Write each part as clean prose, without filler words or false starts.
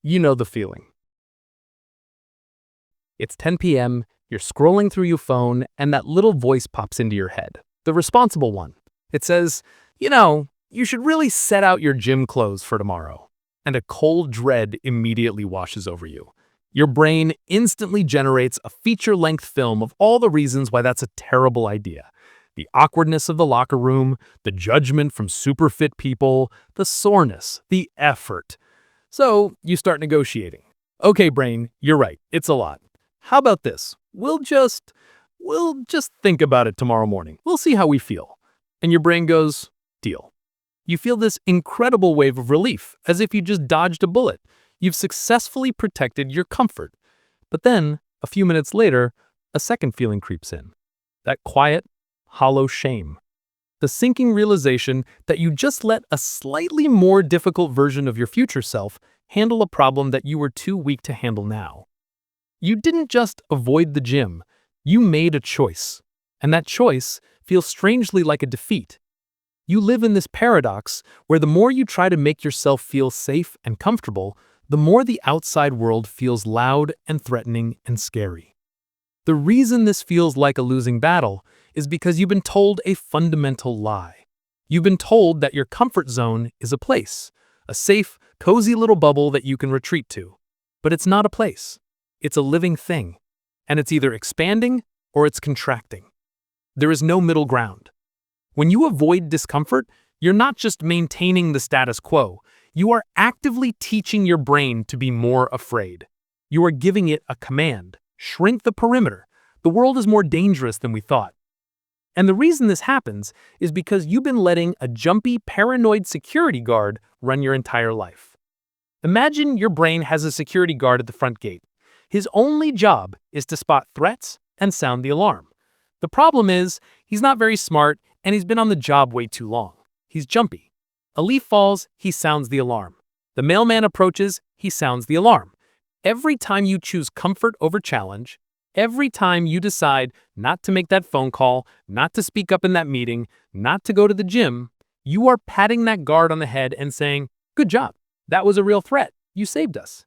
You know the feeling. It's 10 p.m., you're scrolling through your phone, and that little voice pops into your head. The responsible one. It says, you should really set out your gym clothes for tomorrow. And a cold dread immediately washes over you. Your brain instantly generates a feature-length film of all the reasons why that's a terrible idea. The awkwardness of the locker room, the judgment from super fit people, the soreness, the effort. So you start negotiating. Okay, brain, you're right. It's a lot. How about this? We'll just think about it tomorrow morning. We'll see how we feel. And your brain goes, deal. You feel this incredible wave of relief, as if you just dodged a bullet. You've successfully protected your comfort. But then, a few minutes later, a second feeling creeps in. That quiet, hollow shame. The sinking realization that you just let a slightly more difficult version of your future self handle a problem that you were too weak to handle now. You didn't just avoid the gym, you made a choice. And that choice feels strangely like a defeat. You live in this paradox where the more you try to make yourself feel safe and comfortable, the more the outside world feels loud and threatening and scary. The reason this feels like a losing battle is because you've been told a fundamental lie. You've been told that your comfort zone is a place, a safe, cozy little bubble that you can retreat to. But it's not a place. It's a living thing, and it's either expanding or it's contracting. There is no middle ground. When you avoid discomfort, you're not just maintaining the status quo, you are actively teaching your brain to be more afraid. You are giving it a command: shrink the perimeter. The world is more dangerous than we thought. And the reason this happens is because you've been letting a jumpy, paranoid security guard run your entire life. Imagine your brain has a security guard at the front gate. His only job is to spot threats and sound the alarm. The problem is, he's not very smart and he's been on the job way too long. He's jumpy. A leaf falls, he sounds the alarm. The mailman approaches, he sounds the alarm. Every time you choose comfort over challenge, every time you decide not to make that phone call, not to speak up in that meeting, not to go to the gym, you are patting that guard on the head and saying, "Good job. That was a real threat. You saved us."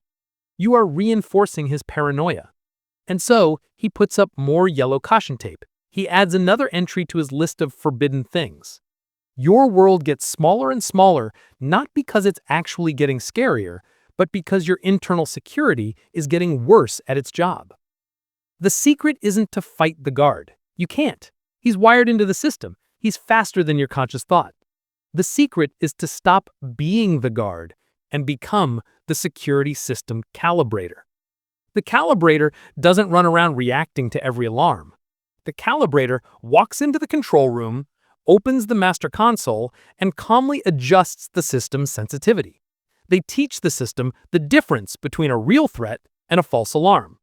You are reinforcing his paranoia. And so, he puts up more yellow caution tape. He adds another entry to his list of forbidden things. Your world gets smaller and smaller, not because it's actually getting scarier, but because your internal security is getting worse at its job. The secret isn't to fight the guard. You can't. He's wired into the system. He's faster than your conscious thought. The secret is to stop being the guard and become the security system calibrator. The calibrator doesn't run around reacting to every alarm. The calibrator walks into the control room, opens the master console, and calmly adjusts the system's sensitivity. They teach the system the difference between a real threat and a false alarm.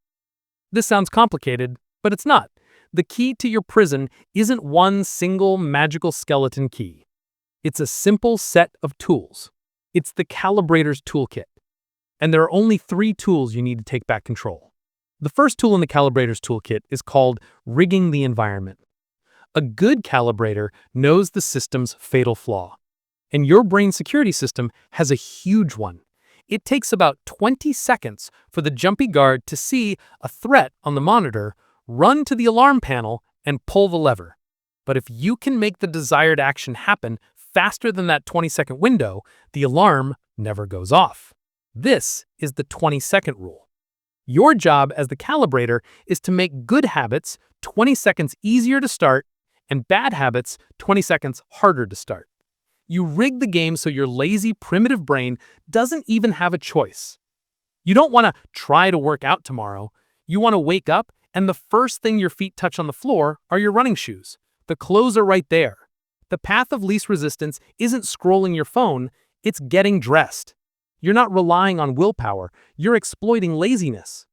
This sounds complicated, but it's not. The key to your prison isn't one single magical skeleton key. It's a simple set of tools. It's the calibrator's toolkit. And there are only 3 tools you need to take back control. The first tool in the calibrator's toolkit is called rigging the environment. A good calibrator knows the system's fatal flaw. And your brain security system has a huge one. It takes about 20 seconds for the jumpy guard to see a threat on the monitor, run to the alarm panel, and pull the lever. But if you can make the desired action happen faster than that 20-second window, the alarm never goes off. This is the 20-second rule. Your job as the calibrator is to make good habits 20 seconds easier to start and bad habits 20 seconds harder to start. You rig the game so your lazy, primitive brain doesn't even have a choice. You don't want to try to work out tomorrow. You want to wake up and the first thing your feet touch on the floor are your running shoes. The clothes are right there. The path of least resistance isn't scrolling your phone, it's getting dressed. You're not relying on willpower, you're exploiting laziness.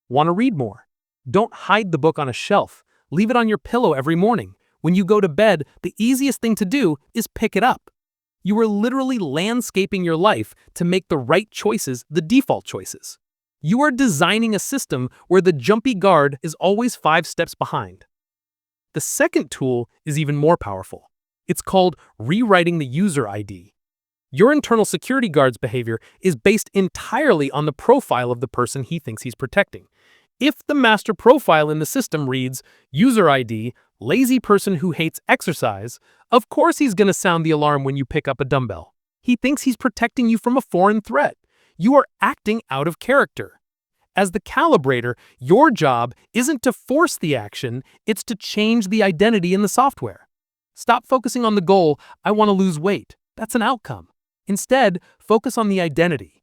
Want to read more? Don't hide the book on a shelf. Leave it on your pillow every morning. When you go to bed, the easiest thing to do is pick it up. You are literally landscaping your life to make the right choices the default choices. You are designing a system where the jumpy guard is always 5 steps behind. The second tool is even more powerful. It's called rewriting the user ID. Your internal security guard's behavior is based entirely on the profile of the person he thinks he's protecting. If the master profile in the system reads, user ID, lazy person who hates exercise, of course he's going to sound the alarm when you pick up a dumbbell. He thinks he's protecting you from a foreign threat. You are acting out of character. As the calibrator, your job isn't to force the action, it's to change the identity in the software. Stop focusing on the goal, I want to lose weight. That's an outcome. Instead, focus on the identity.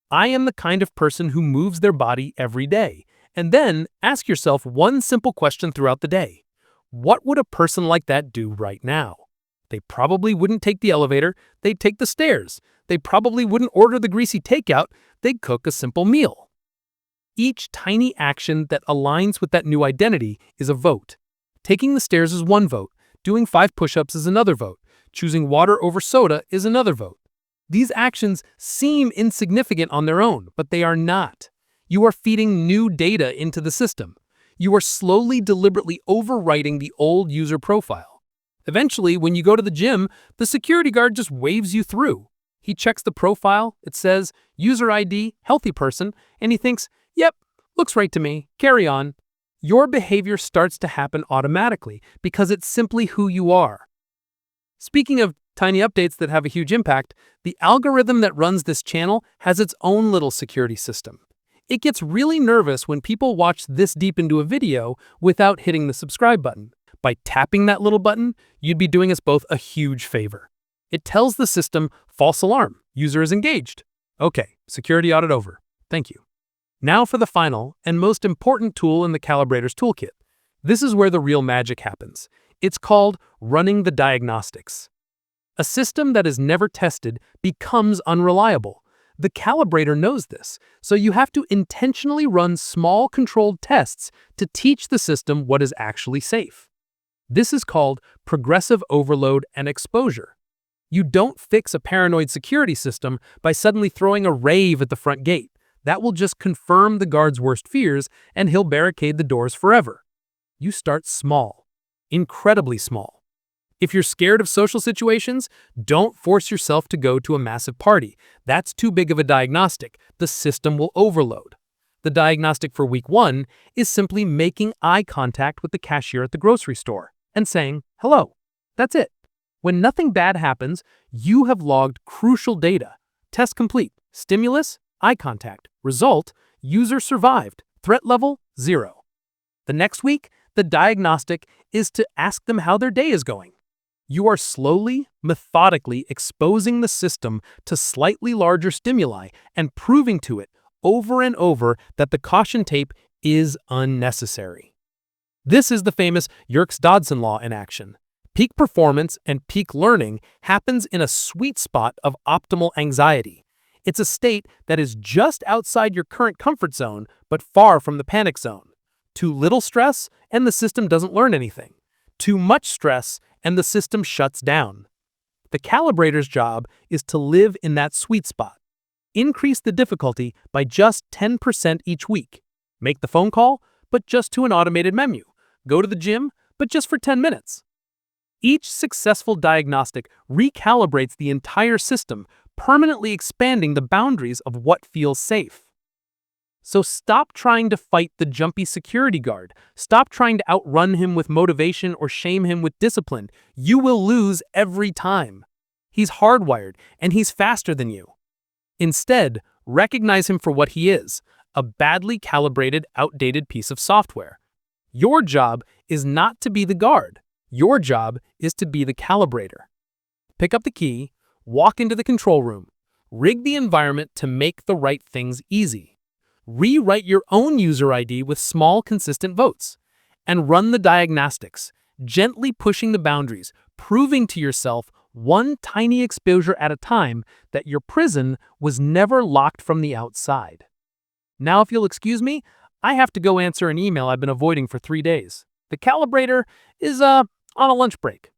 I am the kind of person who moves their body every day. And then ask yourself one simple question throughout the day. What would a person like that do right now? They probably wouldn't take the elevator, they'd take the stairs. They probably wouldn't order the greasy takeout, they'd cook a simple meal. Each tiny action that aligns with that new identity is a vote. Taking the stairs is one vote, doing 5 push-ups is another vote, choosing water over soda is another vote. These actions seem insignificant on their own, but they are not. You are feeding new data into the system. You are slowly, deliberately overwriting the old user profile. Eventually, when you go to the gym, the security guard just waves you through. He checks the profile, it says, user ID, healthy person, and he thinks, yep, looks right to me, carry on. Your behavior starts to happen automatically because it's simply who you are. Speaking of tiny updates that have a huge impact, the algorithm that runs this channel has its own little security system. It gets really nervous when people watch this deep into a video without hitting the subscribe button. By tapping that little button, you'd be doing us both a huge favor. It tells the system, false alarm, user is engaged. Okay, security audit over. Thank you. Now for the final and most important tool in the calibrator's toolkit. This is where the real magic happens. It's called running the diagnostics. A system that is never tested becomes unreliable. The calibrator knows this, so you have to intentionally run small controlled tests to teach the system what is actually safe. This is called progressive overload and exposure. You don't fix a paranoid security system by suddenly throwing a rave at the front gate. That will just confirm the guard's worst fears, and he'll barricade the doors forever. You start small, incredibly small. If you're scared of social situations, don't force yourself to go to a massive party. That's too big of a diagnostic. The system will overload. The diagnostic for week 1 is simply making eye contact with the cashier at the grocery store and saying, hello. That's it. When nothing bad happens, you have logged crucial data. Test complete. Stimulus, eye contact. Result, user survived. Threat level, 0. The next week, the diagnostic is to ask them how their day is going. You are slowly, methodically exposing the system to slightly larger stimuli and proving to it over and over that the caution tape is unnecessary. This is the famous Yerkes-Dodson law in action. Peak performance and peak learning happens in a sweet spot of optimal anxiety. It's a state that is just outside your current comfort zone, but far from the panic zone. Too little stress, and the system doesn't learn anything. Too much stress, and the system shuts down. The calibrator's job is to live in that sweet spot. Increase the difficulty by just 10% each week. Make the phone call, but just to an automated menu. Go to the gym, but just for 10 minutes. Each successful diagnostic recalibrates the entire system, permanently expanding the boundaries of what feels safe. So stop trying to fight the jumpy security guard. Stop trying to outrun him with motivation or shame him with discipline. You will lose every time. He's hardwired, and he's faster than you. Instead, recognize him for what he is, a badly calibrated, outdated piece of software. Your job is not to be the guard. Your job is to be the calibrator. Pick up the key, walk into the control room, rig the environment to make the right things easy. Rewrite your own user ID with small, consistent votes, and run the diagnostics, gently pushing the boundaries, proving to yourself one tiny exposure at a time that your prison was never locked from the outside. Now, if you'll excuse me, I have to go answer an email I've been avoiding for 3 days. The calibrator is on a lunch break.